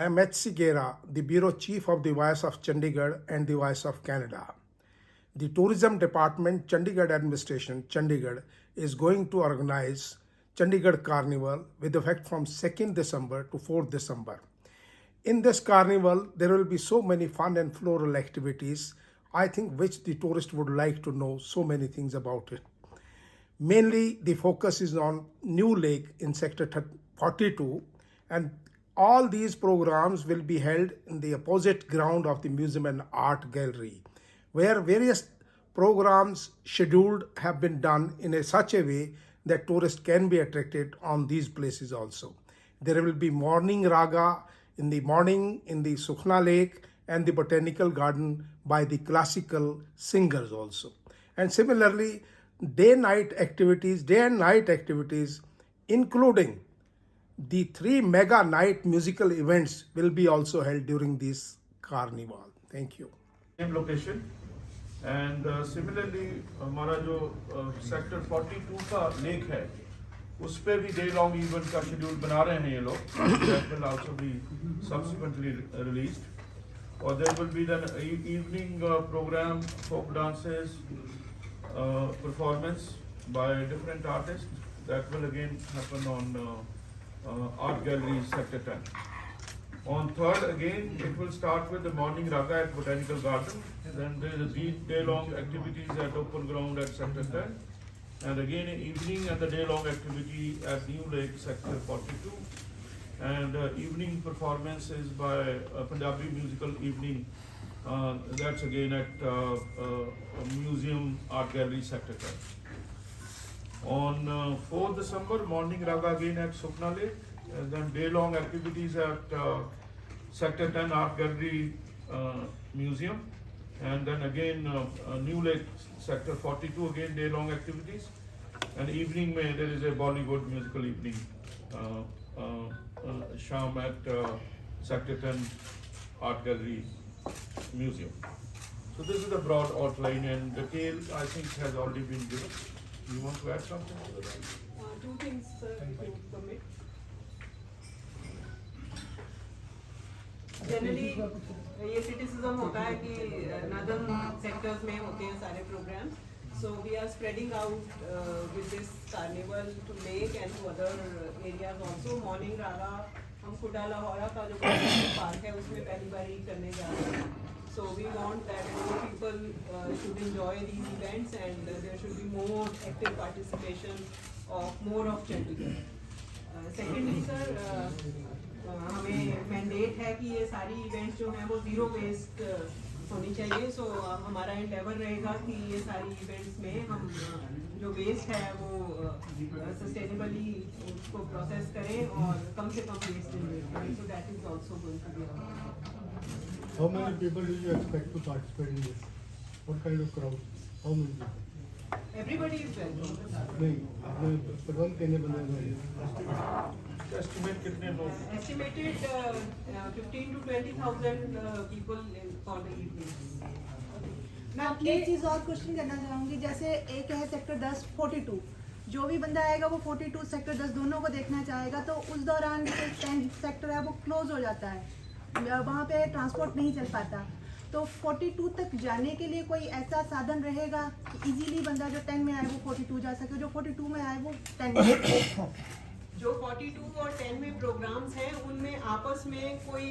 I'm H.C. Gera, the Bureau Chief of the Voice of Chandigarh and the Voice of Canada. The Tourism Department, Chandigarh Administration, Chandigarh, is going to organize Chandigarh Carnival with effect from 2nd December to 4th December. In this carnival, there will be so many fun and floral activities, I think, which the tourist would like to know so many things about it. Mainly, the focus is on New Lake in Sector 42, and all these programs will be held in the opposite ground of the Museum and Art Gallery, where various programs scheduled have been done in such a way that tourists can be attracted on these places also. There will be morning raga in the morning in the Sukhna Lake and the Botanical Garden by the classical singers also. And similarly, day and night activities, including the 3 mega night musical events, will be also held during this carnival. Thank you. Same location and similarly हमारा जो sector 42 का lake है उस पे भी day long event का schedule बना रहे हैं ये लोग. That will also be subsequently released. Or there will be then evening program, folk dances, performance by different artists. That will again happen on Art Gallery Sector 10. On 3rd again it will start with the morning raga at Botanical Garden. Then there is a day-long activities at open ground at Sector 10. And again evening and the day-long activity at New Lake Sector 42. And evening performance is by Punjabi musical evening. That's again at Museum Art Gallery Sector 10. On 4th December, morning raga again at Sukhna Lake, and then day-long activities at Sector 10 Art Gallery Museum, and then again New Lake Sector 42 again day-long activities, and evening there is a Bollywood musical evening sham at Sector 10 Art Gallery Museum. So this is the broad outline, and detail I think has already been given. You want to add something to that? Two things, sir, if you permit. Generally, ये criticism होता है कि northern sectors में होते हैं सारे programs. So we are spreading out with this carnival to Lake and to other areas also. Morning raga हम कुडा लाहौरा का जो park है उसमें पहली बार ही करने जा रहे हैं. So we want that more people should enjoy these events and there should be more active participation of more of Chandigarh. Secondly, sir, हमें mandate है कि ये सारी events जो हैं वो zero waste होनी चाहिए. So हमारा endeavor रहेगा कि ये सारी events में हम जो waste है वो sustainably उसको process करें और कम से कम waste generate करें. So that is also going to be our. How many people do you expect to participate in this? What kind of crowd? How many people? Everybody is welcome. नहीं, आपने प्रबंध कितने बंदे हैं? Estimate कितने लोग? Estimated 15 to 20,000 people for the evening. मैं एक चीज़ और क्वेश्चन करना चाहूँगी. जैसे एक है सेक्टर 10 42, जो भी बंदा आएगा वो 42 सेक्टर 10 दोनों को देखना चाहेगा, तो उस दौरान जो 10 सेक्टर है वो क्लोज हो जाता है, वहाँ पे ट्रांसपोर्ट नहीं चल पाता. तो 42 तक जाने के लिए कोई ऐसा साधन रहेगा कि इजीली बंदा जो 10 में आए वो 42 जा सके, जो 42 में आए वो 10 में. जो 42 और 10 में प्रोग्राम्स हैं उनमें आपस में कोई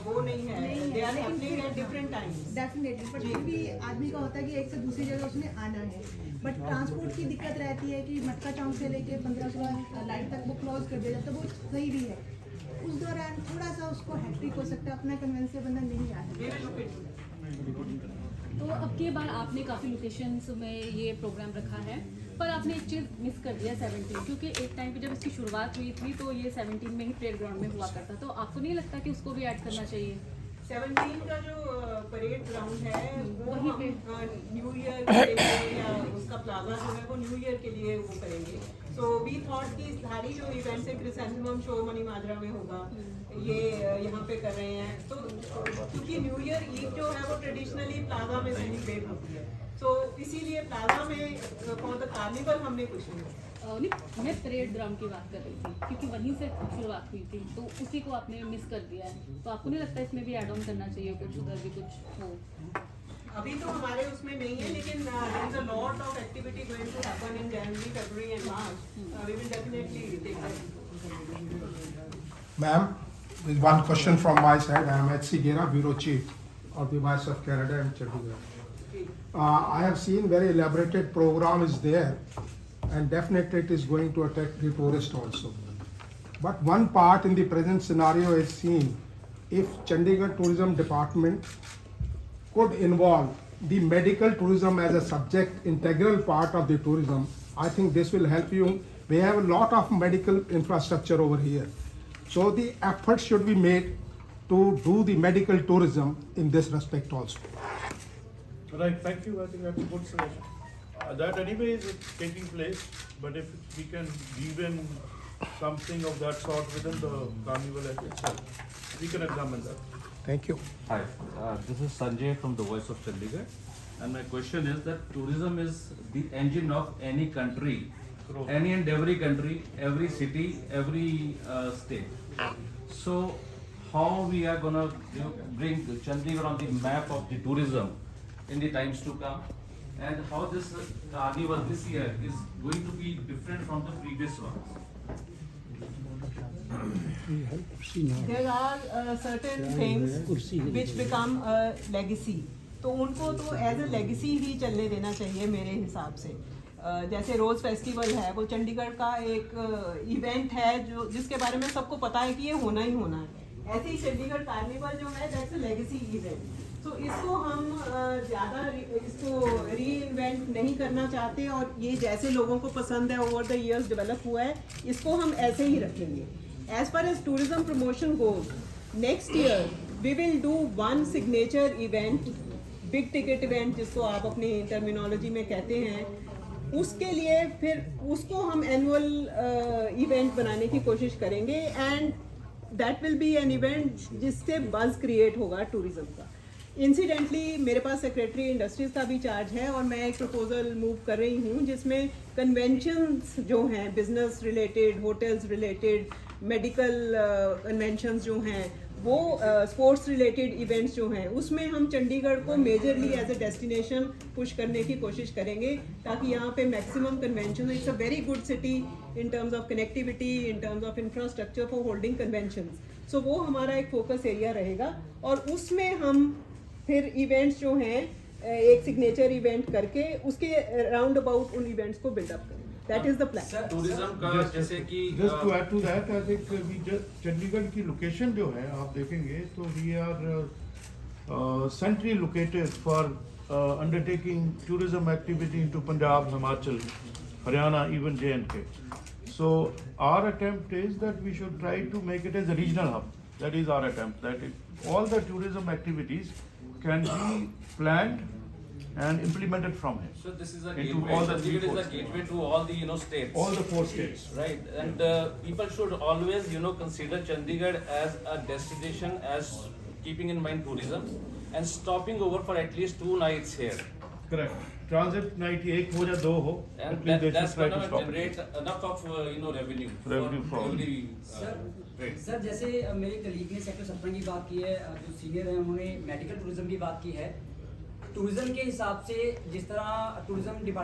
वो नहीं है. They are happening at different times. Definitely, but फिर भी आदमी का होता है कि एक से दूसरी जगह उसने आना है, बट ट्रांसपोर्ट की दिक्कत रहती है कि मटका चौक से लेके 15-16 लाइन तक वो क्लोज कर दिया जाता है. वो सही भी है. उस दौरान थोड़ा सा उसको हैट्रिक हो सकता है, अपना कन्वेंस से बंदा नहीं आ रहा. तो अब की बार आपने काफ़ी लोकेशंस में ये प्रोग्राम रखा है, पर आपने एक चीज़ मिस कर दिया 17, क्योंकि एक टाइम पे जब इसकी शुरुआत हुई थी तो ये 17 में ही परेड ग्राउंड में हुआ करता. तो आपको नहीं लगता कि उसको भी ऐड करना चाहिए? 17 का जो परेड ग्राउंड है वो वहीं पे न्यू ईयर या उसका का प्लाजा जो है वो न्यू ईयर के लिए वो करेंगे. सो वी थॉट कि सारी जो इवेंट्स है क्रिसेंथेमम शो मनी माजरा में होगा, ये यहाँ पे कर रहे हैं. तो क्योंकि न्यू ईयर ईव जो है वो ट्रेडिशनली प्लाजा में सेलिब्रेट होती है, तो इसीलिए प्लाजा में फॉर द कार्निवल हमने कुछ नहीं किया. नहीं, मैं परेड ग्राउंड की बात कर रही थी क्योंकि वहीं से शुरुआत हुई थी, तो उसी को आपने मिस कर दिया है. तो आपको नहीं लगता इसमें भी ऐड ऑन करना चाहिए, कुछ उधर भी कुछ हो? अभी तो हमारे उसमें नहीं है, लेकिन there is a lot of activity going to happen in January, February and March. We will definitely take that. Ma'am, with one question from my side. I am H.C. Gera, Bureau Chief of the Voice of Canada in Chandigarh. I have seen very elaborated program is there, and definitely it is going to attract the tourist also. But one part in the present scenario is seen, if Chandigarh Tourism Department could involve the medical tourism as a subject, integral part of the tourism, I think this will help you. We have a lot of medical infrastructure over here. So the effort should be made to do the medical tourism in this respect also. Right, thank you. I think that's a good suggestion. That anyway is taking place, but if we can weave in something of that sort within the carnival itself, we can examine that. Thank you. Hi, this is Sanjay from the Voice of Chandigarh, and my question is that tourism is the engine of any country, any and every country, every city, every state. So, how we are gonna bring Chandigarh on the map of the tourism in the times to come, and how this carnival this year is going to be different from the previous one? There are certain things which become a legacy. तो उनको तो as a legacy ही चलने देना चाहिए मेरे हिसाब से. जैसे रोज़ फेस्टिवल है, वो चंडीगढ़ का एक इवेंट है जो जिसके बारे में सबको पता है कि ये होना ही होना है. ऐसे ही चंडीगढ़ कार्निवल जो है दैट्स अ लेगेसी इवेंट. तो इसको हम ज़्यादा इसको री इन्वेंट नहीं करना चाहते, और ये जैसे लोगों को पसंद है ओवर द ईयर्स डेवलप हुआ है, इसको हम ऐसे ही रखेंगे. As far as tourism promotion goes, next year we will do one signature event, big ticket event जिसको आप अपनी terminology में कहते हैं. उसके लिए फिर उसको हम annual event बनाने की कोशिश करेंगे, and that will be an event जिससे buzz create होगा tourism का. इंसिडेंटली मेरे पास सेक्रेटरी इंडस्ट्रीज का भी चार्ज है, और मैं एक प्रपोजल मूव कर रही हूँ जिसमें कन्वेंशंस जो हैं business related, hotels related, medical conventions जो हैं, वो स्पोर्ट्स रिलेटेड इवेंट्स जो हैं, उसमें हम चंडीगढ़ को majorly as a destination push करने की कोशिश करेंगे, ताकि यहाँ पे maximum convention. It's a very good city in terms of connectivity, in terms of infrastructure for holding conventions. So वो हमारा एक फोकस एरिया रहेगा, और उसमें हम फिर इवेंट्स जो हैं एक सिग्नेचर इवेंट करके उसके राउंड अबाउट उन इवेंट्स को बिल्डअप करेंगे. That is the plan. Tourism का जैसे कि Just to add to that, I think we just Chandigarh की लोकेशन जो है आप देखेंगे तो we are centrally located for undertaking tourism activity into Punjab, Himachal, Haryana, even J&K. So our attempt is that we should try to make it as a regional hub. That is our attempt. That all the tourism activities can be planned and implemented from here. so this is a Into gateway. all the three Chandigarh is a ports. gateway to all the states. All the 4 states. Right, and people should always consider Chandigarh as a destination, as keeping in mind tourism, and stopping over for at least 2 nights here. Correct. Transit night एक हो या 2 हो. And At least they should that's try going to to stop it. generate enough of revenue Revenue for from- every trade. Sir जैसे मेरे colleague ने sector 17 की बात की है, जो सीनियर हैं उन्होंने मेडिकल टूरिज्म की बात की है. टूरिज्म के हिसाब से जिस तरह टूरिज्म डिपार्टमेंट